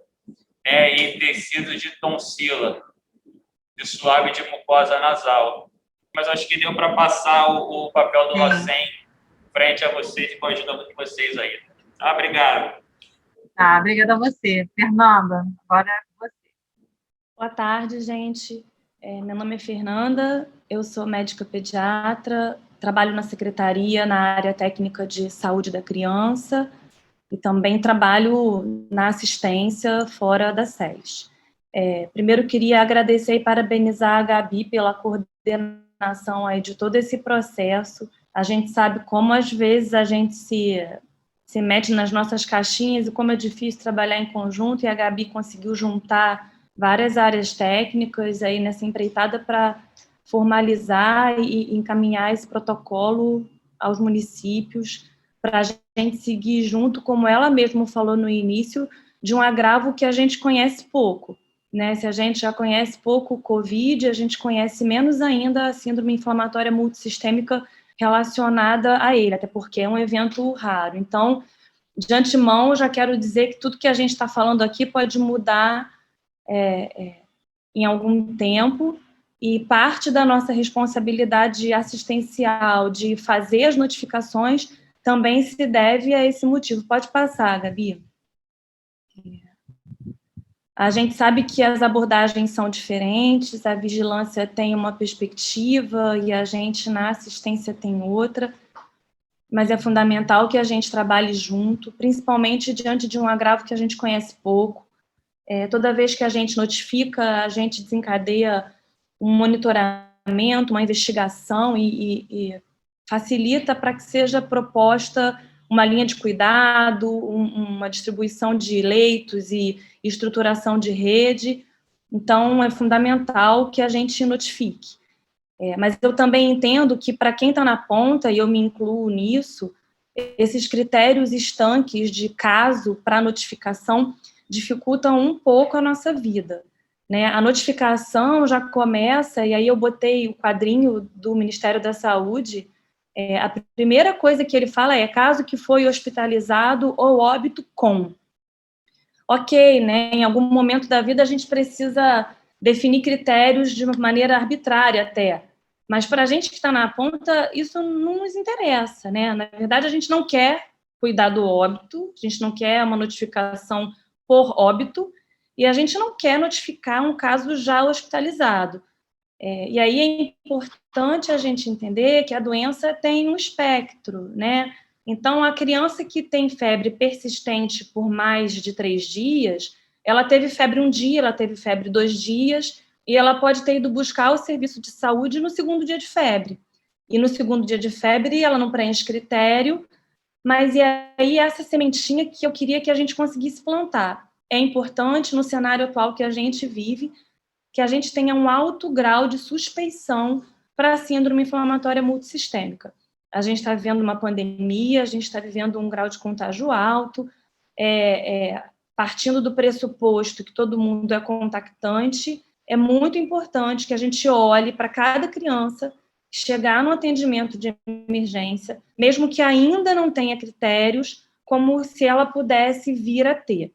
né, e tecidos de tonsila, de suave de mucosa nasal. Mas acho que deu para passar o papel do LACEN frente a vocês e com a ajuda de vocês aí. Obrigado. Obrigada a você. Fernanda, agora é você. Boa tarde, gente. Meu nome é Fernanda, eu sou médica pediatra, trabalho na secretaria na área técnica de saúde da criança e também trabalho na assistência fora da SES. Primeiro, queria agradecer e parabenizar a Gabi pela coordenação aí de todo esse processo. A gente sabe como, às vezes, a gente se mete nas nossas caixinhas e como é difícil trabalhar em conjunto, e a Gabi conseguiu juntar várias áreas técnicas aí nessa empreitada para formalizar e encaminhar esse protocolo aos municípios, para a gente seguir junto, como ela mesma falou no início, de um agravo que a gente conhece pouco, né? Se a gente já conhece pouco o COVID, a gente conhece menos ainda a síndrome inflamatória multissistêmica relacionada a ele, até porque é um evento raro. Então, de antemão, já quero dizer que tudo que a gente está falando aqui pode mudar em algum tempo, e parte da nossa responsabilidade assistencial de fazer as notificações também se deve a esse motivo. Pode passar, Gabi. A gente sabe que as abordagens são diferentes, a vigilância tem uma perspectiva e a gente na assistência tem outra, mas é fundamental que a gente trabalhe junto, principalmente diante de um agravo que a gente conhece pouco. Toda vez que a gente notifica, a gente desencadeia um monitoramento, uma investigação e facilita para que seja proposta uma linha de cuidado, uma distribuição de leitos e estruturação de rede. Então, é fundamental que a gente notifique. Mas eu também entendo que, para quem está na ponta, e eu me incluo nisso, esses critérios estanques de caso para notificação dificultam um pouco a nossa vida, né? A notificação já começa, e aí eu botei o quadrinho do Ministério da Saúde. A primeira coisa que ele fala é caso que foi hospitalizado ou óbito com. Ok, né? Em algum momento da vida a gente precisa definir critérios de uma maneira arbitrária até, mas para a gente que está na ponta, isso não nos interessa, né? Na verdade, a gente não quer cuidar do óbito, a gente não quer uma notificação por óbito, e a gente não quer notificar um caso já hospitalizado. E aí é importante a gente entender que a doença tem um espectro, né? Então, a criança que tem febre persistente por mais de 3 dias, ela teve febre 1 dia, ela teve febre 2 dias, e ela pode ter ido buscar o serviço de saúde no 2º dia de febre. E no 2º dia de febre, ela não preenche critério, mas e aí essa sementinha que eu queria que a gente conseguisse plantar. É importante, no cenário atual que a gente vive, que a gente tenha um alto grau de suspeição para a síndrome inflamatória multissistêmica. A gente está vivendo uma pandemia, a gente está vivendo um grau de contágio alto, partindo do pressuposto que todo mundo é contactante, é muito importante que a gente olhe para cada criança chegar no atendimento de emergência, mesmo que ainda não tenha critérios, como se ela pudesse vir a ter.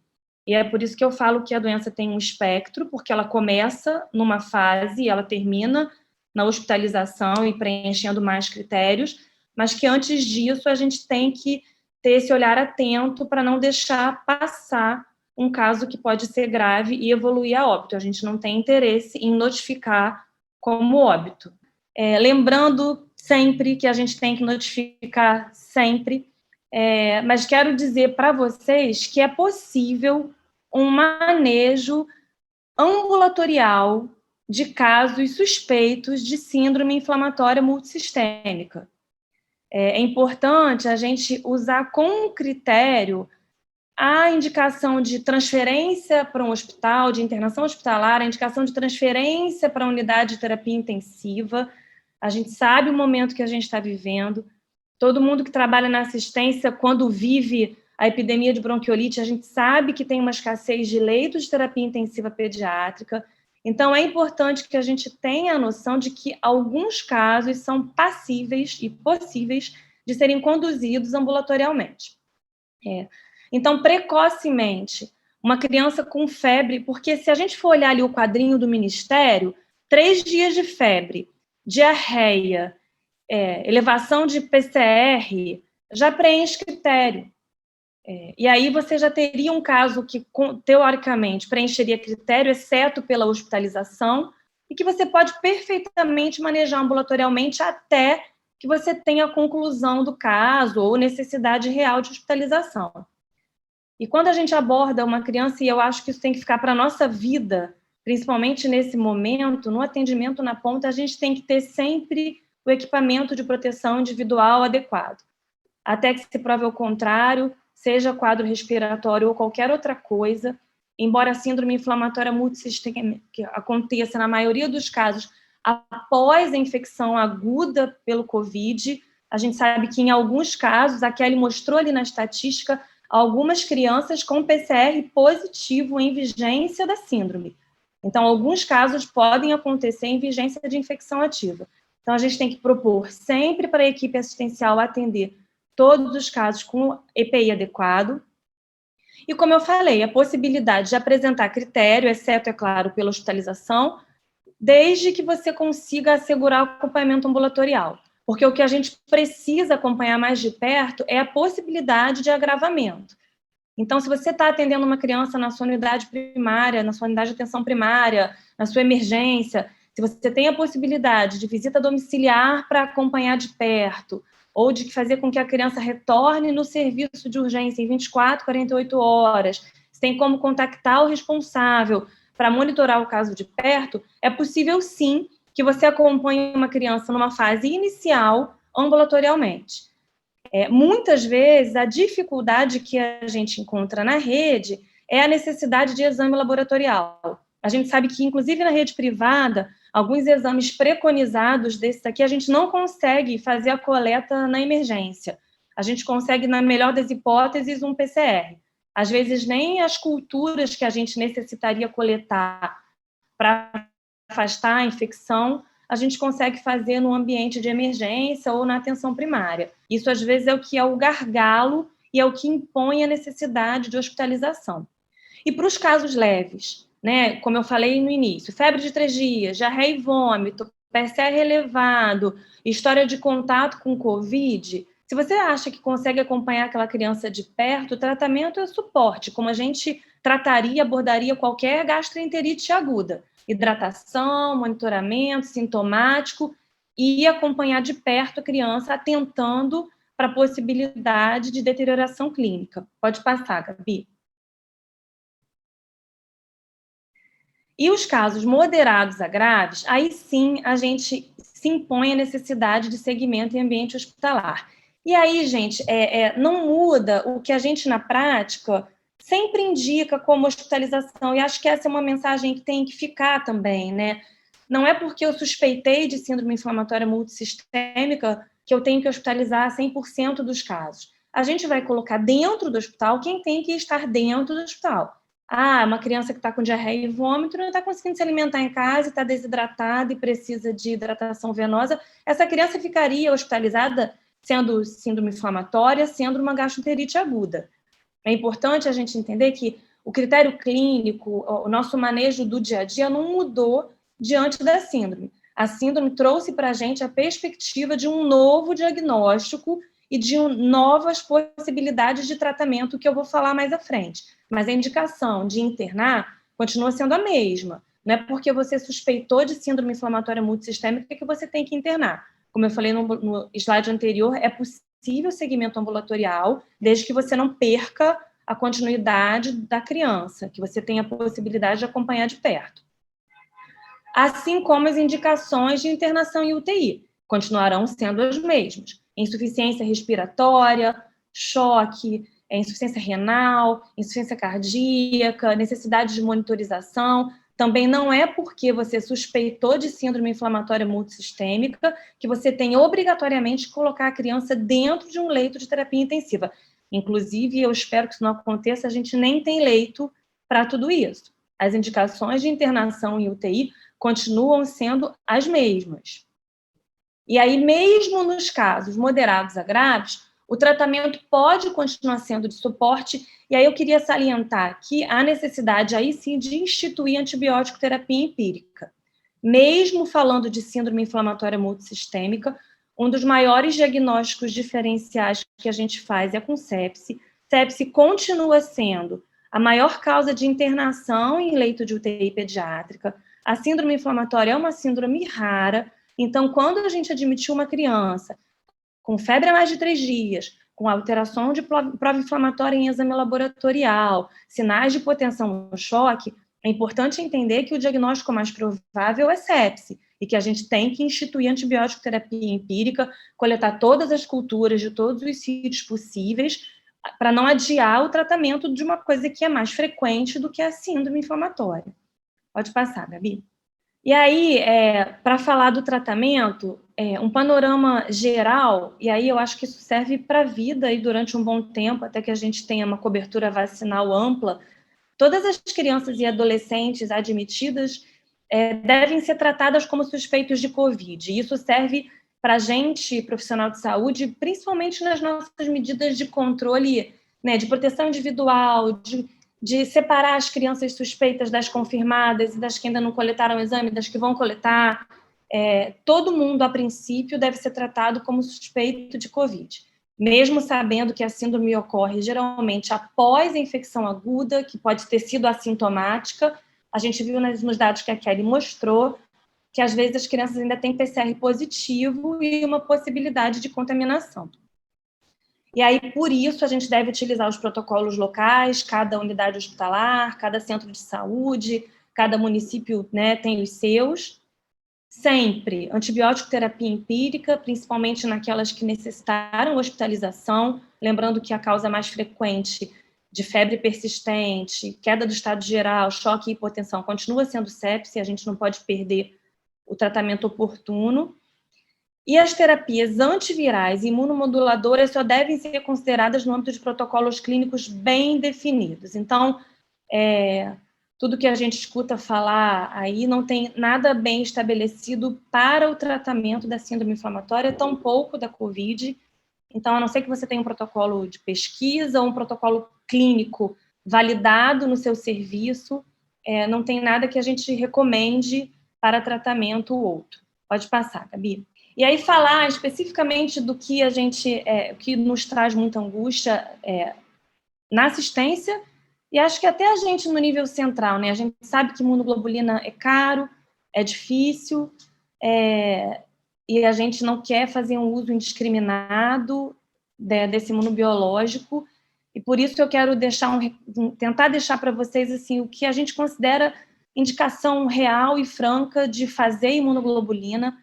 E é por isso que eu falo que a doença tem um espectro, porque ela começa numa fase e ela termina na hospitalização e preenchendo mais critérios, mas que antes disso a gente tem que ter esse olhar atento para não deixar passar um caso que pode ser grave e evoluir a óbito. A gente não tem interesse em notificar como óbito. Lembrando sempre que a gente tem que notificar sempre, mas quero dizer para vocês que é possível um manejo ambulatorial de casos suspeitos de síndrome inflamatória multissistêmica. É importante a gente usar com critério a indicação de transferência para um hospital, de internação hospitalar, a indicação de transferência para a unidade de terapia intensiva. A gente sabe o momento que a gente está vivendo. Todo mundo que trabalha na assistência, quando vive a epidemia de bronquiolite, a gente sabe que tem uma escassez de leitos de terapia intensiva pediátrica. Então, é importante que a gente tenha a noção de que alguns casos são passíveis e possíveis de serem conduzidos ambulatorialmente. Então, precocemente, uma criança com febre, porque se a gente for olhar ali o quadrinho do Ministério, 3 dias de febre, diarreia, elevação de PCR, já preenche critério. E aí você já teria um caso que, teoricamente, preencheria critério, exceto pela hospitalização, e que você pode perfeitamente manejar ambulatorialmente até que você tenha a conclusão do caso ou necessidade real de hospitalização. E quando a gente aborda uma criança, e eu acho que isso tem que ficar para a nossa vida, principalmente nesse momento, no atendimento na ponta, a gente tem que ter sempre o equipamento de proteção individual adequado. Até que se prove o contrário, seja quadro respiratório ou qualquer outra coisa, embora a síndrome inflamatória multissistêmica aconteça na maioria dos casos após a infecção aguda pelo COVID, a gente sabe que em alguns casos, a Kelly mostrou ali na estatística, algumas crianças com PCR positivo em vigência da síndrome. Então, alguns casos podem acontecer em vigência de infecção ativa. Então, a gente tem que propor sempre para a equipe assistencial atender todos os casos com EPI adequado. E, como eu falei, a possibilidade de apresentar critério, exceto, é claro, pela hospitalização, desde que você consiga assegurar o acompanhamento ambulatorial. Porque o que a gente precisa acompanhar mais de perto é a possibilidade de agravamento. Então, se você está atendendo uma criança na sua unidade primária, na sua unidade de atenção primária, na sua emergência, se você tem a possibilidade de visita domiciliar para acompanhar de perto, ou de fazer com que a criança retorne no serviço de urgência em 24, 48 horas, se tem como contactar o responsável para monitorar o caso de perto, é possível, sim, que você acompanhe uma criança numa fase inicial ambulatorialmente. Muitas vezes, a dificuldade que a gente encontra na rede é a necessidade de exame laboratorial. A gente sabe que, inclusive na rede privada, alguns exames preconizados desses aqui, a gente não consegue fazer a coleta na emergência. A gente consegue, na melhor das hipóteses, um PCR. Às vezes, nem as culturas que a gente necessitaria coletar para afastar a infecção, a gente consegue fazer no ambiente de emergência ou na atenção primária. Isso, às vezes, é o que é o gargalo e é o que impõe a necessidade de hospitalização. E para os casos leves, né, como eu falei no início, febre de 3 dias, diarreia e vômito, PCR elevado, história de contato com Covid, se você acha que consegue acompanhar aquela criança de perto, o tratamento é suporte, como a gente trataria, abordaria qualquer gastroenterite aguda. Hidratação, monitoramento sintomático e acompanhar de perto a criança, atentando para a possibilidade de deterioração clínica. Pode passar, Gabi. E os casos moderados a graves, aí sim a gente se impõe a necessidade de segmento em ambiente hospitalar. E aí, gente, não muda o que a gente, na prática, sempre indica como hospitalização, e acho que essa é uma mensagem que tem que ficar também, né? Não é porque eu suspeitei de síndrome inflamatória multissistêmica que eu tenho que hospitalizar 100% dos casos. A gente vai colocar dentro do hospital quem tem que estar dentro do hospital. Uma criança que está com diarreia e vômito não está conseguindo se alimentar em casa, está desidratada e precisa de hidratação venosa, essa criança ficaria hospitalizada sendo síndrome inflamatória, sendo uma gastroenterite aguda. É importante a gente entender que o critério clínico, o nosso manejo do dia a dia não mudou diante da síndrome. A síndrome trouxe para a gente a perspectiva de um novo diagnóstico e de novas possibilidades de tratamento que eu vou falar mais à frente. Mas a indicação de internar continua sendo a mesma. Não é porque você suspeitou de síndrome inflamatória multissistêmica que você tem que internar. Como eu falei no slide anterior, é possível segmento ambulatorial, desde que você não perca a continuidade da criança, que você tenha a possibilidade de acompanhar de perto. Assim como as indicações de internação em UTI, continuarão sendo as mesmas. Insuficiência respiratória, choque, insuficiência renal, insuficiência cardíaca, necessidade de monitorização. Também não é porque você suspeitou de síndrome inflamatória multissistêmica que você tem obrigatoriamente que colocar a criança dentro de um leito de terapia intensiva. Inclusive, eu espero que isso não aconteça, a gente nem tem leito para tudo isso. As indicações de internação em UTI continuam sendo as mesmas. E aí, mesmo nos casos moderados a graves, o tratamento pode continuar sendo de suporte, e aí eu queria salientar aqui a necessidade, aí sim, de instituir antibiótico terapia empírica. Mesmo falando de síndrome inflamatória multissistêmica, um dos maiores diagnósticos diferenciais que a gente faz é com sepse. Sepse continua sendo a maior causa de internação em leito de UTI pediátrica. A síndrome inflamatória é uma síndrome rara, então, quando a gente admitiu uma criança com febre há mais de 3 dias, com alteração de prova inflamatória em exame laboratorial, sinais de hipotensão no choque, é importante entender que o diagnóstico mais provável é sepse, e que a gente tem que instituir antibiótico terapia empírica, coletar todas as culturas de todos os sítios possíveis, para não adiar o tratamento de uma coisa que é mais frequente do que a síndrome inflamatória. Pode passar, Gabi. E aí, para falar do tratamento, um panorama geral, e aí eu acho que isso serve para a vida e durante um bom tempo, até que a gente tenha uma cobertura vacinal ampla, todas as crianças e adolescentes admitidas devem ser tratadas como suspeitos de Covid. E isso serve para a gente, profissional de saúde, principalmente nas nossas medidas de controle, né, de proteção individual, de separar as crianças suspeitas das confirmadas e das que ainda não coletaram o exame, das que vão coletar. Todo mundo, a princípio, deve ser tratado como suspeito de Covid, mesmo sabendo que a síndrome ocorre geralmente após a infecção aguda, que pode ter sido assintomática. A gente viu nos dados que a Kelly mostrou que, às vezes, as crianças ainda têm PCR positivo e uma possibilidade de contaminação. E aí, por isso, a gente deve utilizar os protocolos locais, cada unidade hospitalar, cada centro de saúde, cada município, né, tem os seus. Sempre antibiótico terapia empírica, principalmente naquelas que necessitaram hospitalização, lembrando que a causa mais frequente de febre persistente, queda do estado geral, choque e hipotensão continua sendo sepse, a gente não pode perder o tratamento oportuno. E as terapias antivirais e imunomoduladoras só devem ser consideradas no âmbito de protocolos clínicos bem definidos. Então, tudo que a gente escuta falar aí não tem nada bem estabelecido para o tratamento da síndrome inflamatória, tampouco da COVID. Então, a não ser que você tenha um protocolo de pesquisa ou um protocolo clínico validado no seu serviço, não tem nada que a gente recomende para tratamento ou outro. Pode passar, Gabi. E aí falar especificamente do que a gente, que nos traz muita angústia na assistência, e acho que até a gente no nível central, né? A gente sabe que imunoglobulina é caro, é difícil, e a gente não quer fazer um uso indiscriminado desse imunobiológico, e por isso eu quero tentar deixar para vocês assim, o que a gente considera indicação real e franca de fazer imunoglobulina.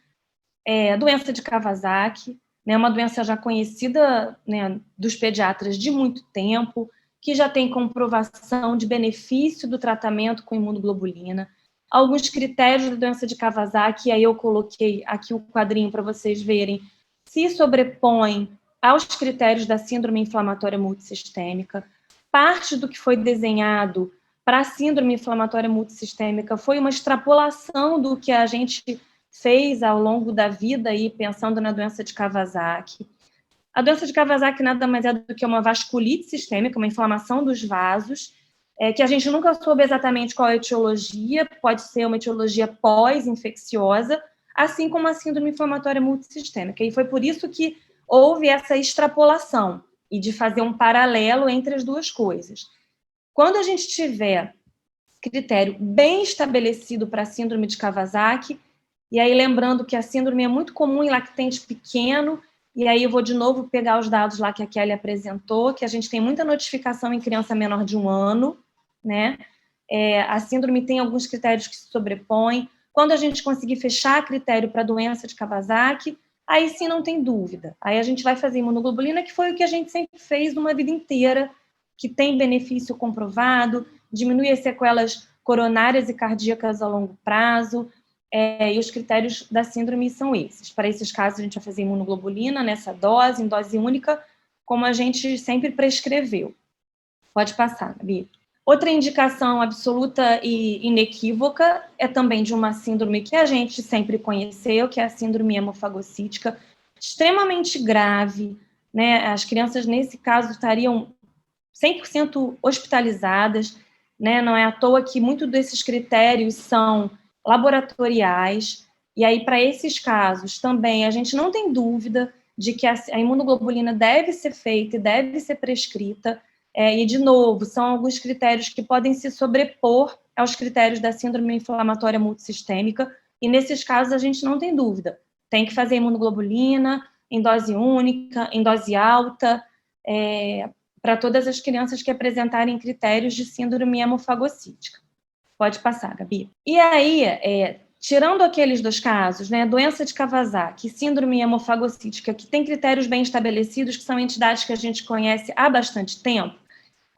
Doença de Kawasaki, né, uma doença já conhecida, né, dos pediatras de muito tempo, que já tem comprovação de benefício do tratamento com imunoglobulina. Alguns critérios da doença de Kawasaki, aí eu coloquei aqui o quadrinho para vocês verem, se sobrepõem aos critérios da síndrome inflamatória multissistêmica. Parte do que foi desenhado para a síndrome inflamatória multissistêmica foi uma extrapolação do que a gente fez ao longo da vida, aí, pensando na doença de Kawasaki. A doença de Kawasaki nada mais é do que uma vasculite sistêmica, uma inflamação dos vasos, que a gente nunca soube exatamente qual é a etiologia, pode ser uma etiologia pós-infecciosa, assim como a síndrome inflamatória multissistêmica. E foi por isso que houve essa extrapolação e de fazer um paralelo entre as duas coisas. Quando a gente tiver critério bem estabelecido para a síndrome de Kawasaki, e aí lembrando que a síndrome é muito comum em lactente pequeno, e aí eu vou de novo pegar os dados lá que a Kelly apresentou, que a gente tem muita notificação em criança menor de 1 ano, né? A síndrome tem alguns critérios que se sobrepõem. Quando a gente conseguir fechar critério para a doença de Kawasaki, aí sim não tem dúvida. Aí a gente vai fazer imunoglobulina, que foi o que a gente sempre fez numa vida inteira, que tem benefício comprovado, diminui as sequelas coronárias e cardíacas a longo prazo, e os critérios da síndrome são esses. Para esses casos, a gente vai fazer imunoglobulina nessa dose, em dose única, como a gente sempre prescreveu. Pode passar, Gabi. Outra indicação absoluta e inequívoca é também de uma síndrome que a gente sempre conheceu, que é a síndrome hemofagocítica, extremamente grave, né? As crianças, nesse caso, estariam 100% hospitalizadas, né? Não é à toa que muitos desses critérios são laboratoriais, e aí, para esses casos, também a gente não tem dúvida de que a imunoglobulina deve ser feita e deve ser prescrita, e, de novo, são alguns critérios que podem se sobrepor aos critérios da síndrome inflamatória multissistêmica, e nesses casos a gente não tem dúvida. Tem que fazer imunoglobulina em dose única, em dose alta, para todas as crianças que apresentarem critérios de síndrome hemofagocítica. Pode passar, Gabi. E aí, tirando aqueles 2 casos, né, doença de Kawasaki, síndrome hemofagocítica, que tem critérios bem estabelecidos, que são entidades que a gente conhece há bastante tempo,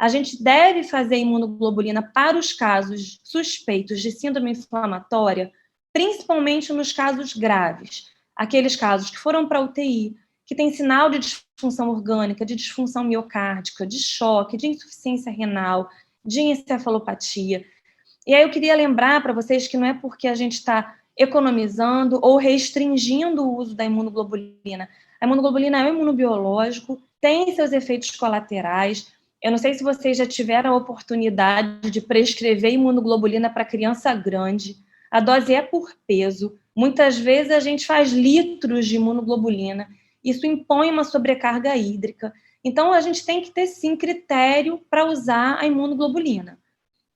a gente deve fazer imunoglobulina para os casos suspeitos de síndrome inflamatória, principalmente nos casos graves, aqueles casos que foram para UTI, que tem sinal de disfunção orgânica, de disfunção miocárdica, de choque, de insuficiência renal, de encefalopatia. E aí eu queria lembrar para vocês que não é porque a gente está economizando ou restringindo o uso da imunoglobulina. A imunoglobulina é um imunobiológico, tem seus efeitos colaterais. Eu não sei se vocês já tiveram a oportunidade de prescrever imunoglobulina para criança grande. A dose é por peso. Muitas vezes a gente faz litros de imunoglobulina. Isso impõe uma sobrecarga hídrica. Então, a gente tem que ter, sim, critério para usar a imunoglobulina.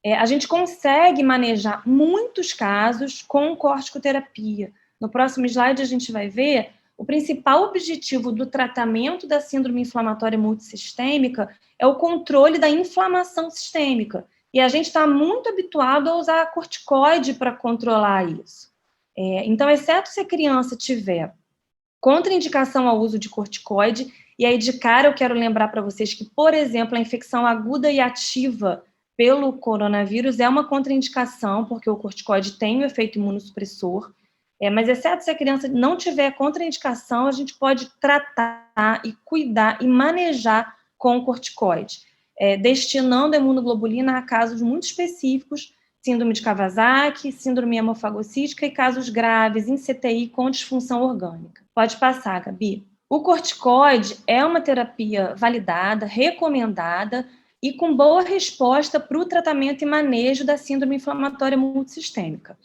A gente consegue manejar muitos casos com corticoterapia. No próximo slide, a gente vai ver o principal objetivo do tratamento da síndrome inflamatória multissistêmica é o controle da inflamação sistêmica. E a gente está muito habituado a usar corticoide para controlar isso. Então, exceto se a criança tiver contraindicação ao uso de corticoide, e aí de cara eu quero lembrar para vocês que, por exemplo, a infecção aguda e ativa pelo coronavírus é uma contraindicação, porque o corticoide tem um efeito imunossupressor, mas exceto se a criança não tiver contraindicação, a gente pode tratar e cuidar e manejar com o corticoide, destinando a imunoglobulina a casos muito específicos, síndrome de Kawasaki, síndrome hemofagocítica e casos graves em CTI com disfunção orgânica. Pode passar, Gabi. O corticoide é uma terapia validada, recomendada e com boa resposta para o tratamento e manejo da síndrome inflamatória multissistêmica.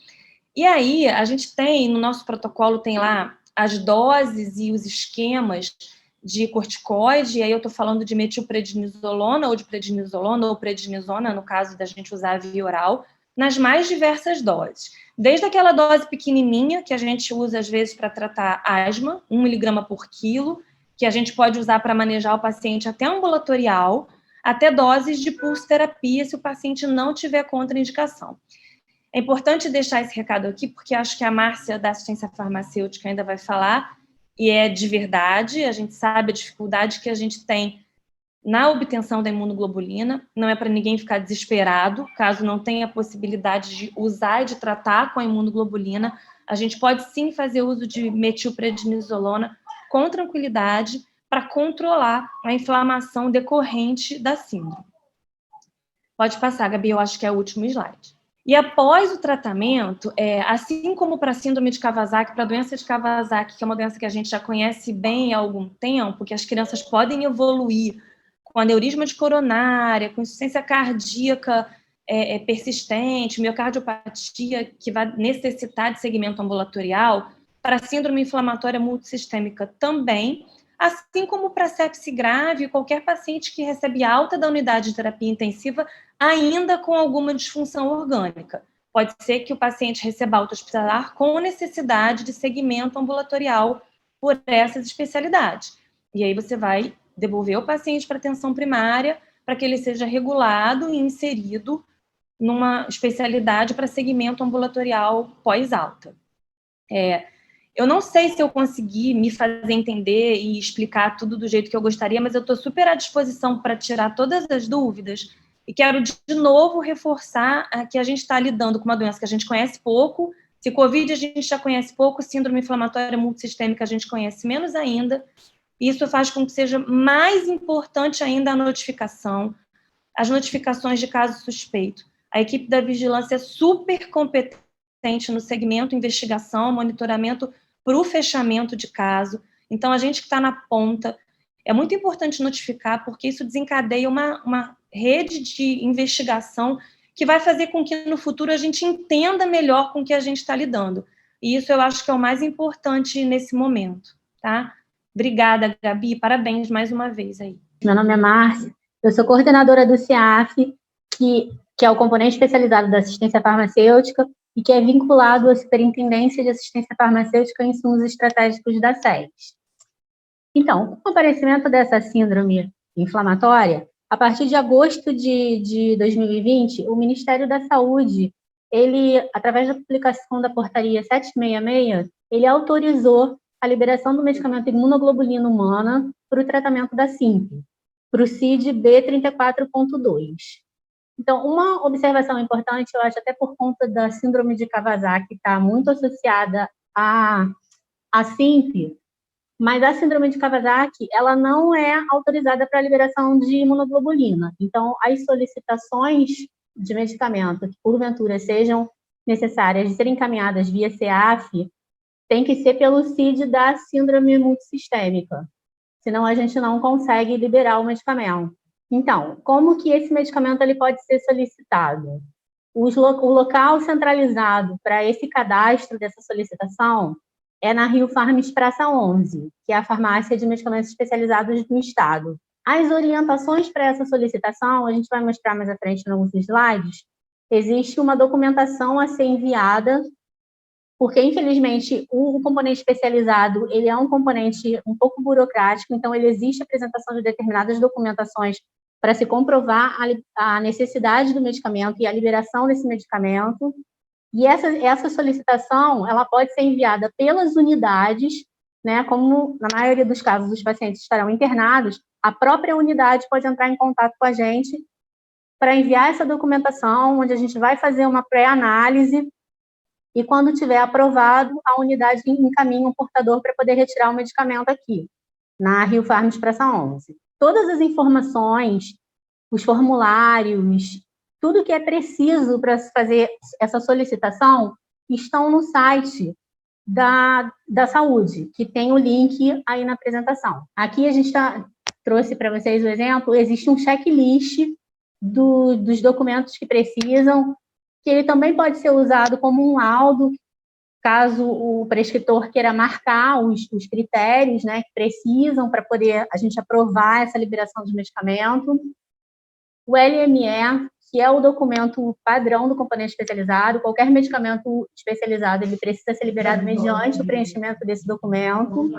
E aí, a gente tem, no nosso protocolo, tem lá as doses e os esquemas de corticoide, e aí eu estou falando de metilprednisolona, ou de prednisolona, ou prednisona, no caso da gente usar a via oral, nas mais diversas doses. Desde aquela dose pequenininha, que a gente usa, às vezes, para tratar asma, 1 miligrama por quilo, que a gente pode usar para manejar o paciente até ambulatorial, até doses de pulsoterapia, se o paciente não tiver contraindicação. É importante deixar esse recado aqui, porque acho que a Márcia, da assistência farmacêutica, ainda vai falar, e é de verdade, a gente sabe a dificuldade que a gente tem na obtenção da imunoglobulina, não é para ninguém ficar desesperado, caso não tenha a possibilidade de usar e de tratar com a imunoglobulina, a gente pode sim fazer uso de metilprednisolona com tranquilidade para controlar a inflamação decorrente da síndrome. Pode passar, Gabi, eu acho que é o último slide. E após o tratamento, assim como para a síndrome de Kawasaki, para a doença de Kawasaki, que é uma doença que a gente já conhece bem há algum tempo, que as crianças podem evoluir com aneurisma de coronária, com insuficiência cardíaca persistente, miocardiopatia, que vai necessitar de segmento ambulatorial, para a síndrome inflamatória multissistêmica também, assim como para sepse grave, qualquer paciente que recebe alta da unidade de terapia intensiva, ainda com alguma disfunção orgânica. Pode ser que o paciente receba alta hospitalar com necessidade de segmento ambulatorial por essas especialidades. E aí você vai devolver o paciente para atenção primária, para que ele seja regulado e inserido numa especialidade para segmento ambulatorial pós-alta. Eu não sei se eu consegui me fazer entender e explicar tudo do jeito que eu gostaria, mas eu estou super à disposição para tirar todas as dúvidas e quero de novo reforçar que a gente está lidando com uma doença que a gente conhece pouco. Se Covid a gente já conhece pouco, síndrome inflamatória multissistêmica a gente conhece menos ainda. Isso faz com que seja mais importante ainda a notificação, as notificações de caso suspeito. A equipe da vigilância é super competente no segmento investigação, monitoramento para o fechamento de caso. Então, a gente que está na ponta, é muito importante notificar, porque isso desencadeia uma rede de investigação que vai fazer com que no futuro a gente entenda melhor com o que a gente está lidando. E isso eu acho que é o mais importante nesse momento, tá? Obrigada, Gabi, parabéns mais uma vez aí. Meu nome é Márcia, eu sou coordenadora do CIAF, que é o componente especializado da assistência farmacêutica e que é vinculado à Superintendência de Assistência Farmacêutica e Insumos Estratégicos da SES. Então, com o aparecimento dessa síndrome inflamatória, a partir de agosto de 2020, o Ministério da Saúde, ele, através da publicação da portaria 766, ele autorizou a liberação do medicamento imunoglobulina humana para o tratamento da SIMP, para o CID B34.2. Então, uma observação importante, eu acho, até por conta da síndrome de Kawasaki, que está muito associada à SIMP, mas a síndrome de Kawasaki, ela não é autorizada para a liberação de imunoglobulina. Então, as solicitações de medicamento que, porventura, sejam necessárias de serem encaminhadas via CEAF, tem que ser pelo CID da síndrome multissistêmica. Senão, a gente não consegue liberar o medicamento. Então, como que esse medicamento ele pode ser solicitado? O local centralizado para esse cadastro dessa solicitação é na Rio Farms Praça 11, que é a farmácia de medicamentos especializados do Estado. As orientações para essa solicitação, a gente vai mostrar mais à frente em alguns slides, existe uma documentação a ser enviada, porque, infelizmente, o componente especializado, ele é um componente um pouco burocrático, então ele existe a apresentação de determinadas documentações para se comprovar a necessidade do medicamento e a liberação desse medicamento. E essa solicitação, ela pode ser enviada pelas unidades, né, como na maioria dos casos os pacientes estarão internados, a própria unidade pode entrar em contato com a gente para enviar essa documentação, onde a gente vai fazer uma pré-análise e quando tiver aprovado, a unidade encaminha um portador para poder retirar o medicamento aqui, na Rio Farms Praça 11. Todas as informações, os formulários, tudo que é preciso para fazer essa solicitação estão no site da saúde, que tem o link aí na apresentação. Aqui a gente trouxe para vocês o exemplo, existe um checklist dos documentos que precisam, que ele também pode ser usado como um laudo, caso o prescritor queira marcar os critérios, né, que precisam para poder a gente aprovar essa liberação de medicamento. O LME, que é o documento padrão do componente especializado, qualquer medicamento especializado, ele precisa ser liberado mediante o preenchimento desse documento.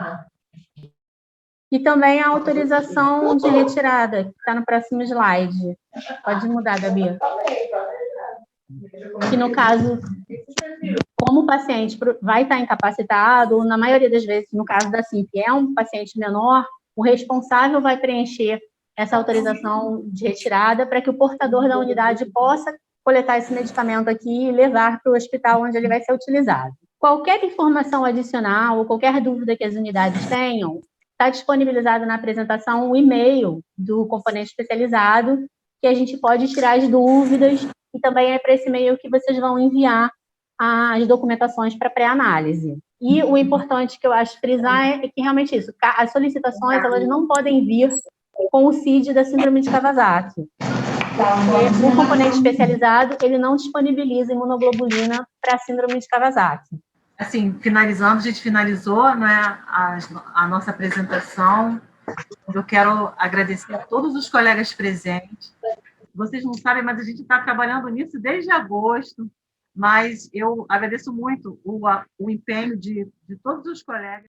E também a autorização de retirada, que está no próximo slide. Pode mudar, Gabi. Que, no caso, como o paciente vai estar incapacitado, ou na maioria das vezes, no caso da SIMP, é um paciente menor, o responsável vai preencher essa autorização de retirada para que o portador da unidade possa coletar esse medicamento aqui e levar para o hospital onde ele vai ser utilizado. Qualquer informação adicional ou qualquer dúvida que as unidades tenham, está disponibilizado na apresentação o e-mail do componente especializado, que a gente pode tirar as dúvidas, e também é para esse e-mail que vocês vão enviar as documentações para pré-análise. E o importante que eu acho frisar é que realmente isso, as solicitações elas não podem vir com o CID da síndrome de Kawasaki. O componente especializado, ele não disponibiliza imunoglobulina para a síndrome de Kawasaki. assim, finalizando, a gente finalizou, né, a nossa apresentação. Eu quero agradecer a todos os colegas presentes. Vocês não sabem, mas a gente está trabalhando nisso desde agosto, mas eu agradeço muito o empenho de todos os colegas.